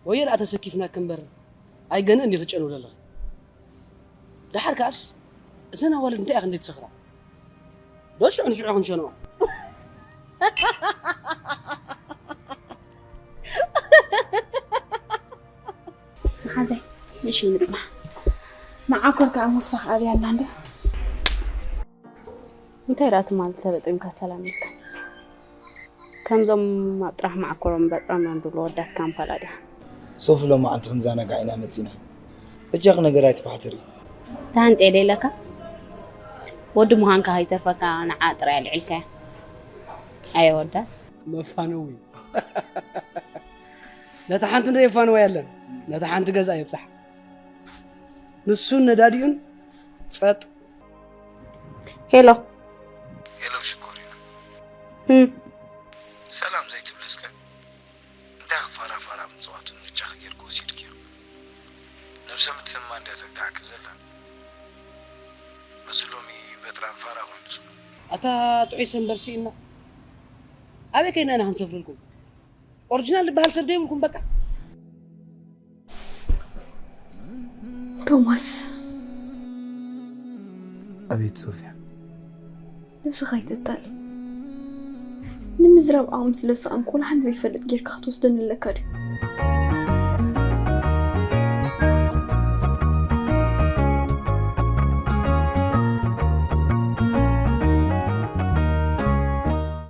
وير أتسكيفنا كمبر أي جن إني خشنوا لله ده حركاس زنا والد أنت أغني تسخرة دوش عن شو عن شنو حزين ماشي نسمع معاكم كأم وسخ أبي عنده أنت رأت مال تبت إمك سلامك كم زم أطرح معكم بطرم عند الودات كام فلادة صوف لو ما أنت خنزانة قاعدة متينا بجاقنا قرايت فحتري تانت إلي لك ود مهانك هاي ترفك أنا عاطر على العلكة أي ودات مفانوي نتحنت ندي فانوي يلا نتحنت جزاء يبصح نسون نداديون صت هلو هلو شكوري سلام زي تبلسك انت فارا من صواتو نجاخ غيركو سيدكيو نفس ما تسمى انت تقعك زلا بس لومي بتران فارا وانسو أتا تعيسن برسينا أبي كنا أنا هنسافر لكم أورجينال بهالسردين لكم بقى توماس أبيت صوفيا نفسي خايت التالي نمزرب أمس لسه أنكون حد زي فلت جير كاتوس دن اللي كاري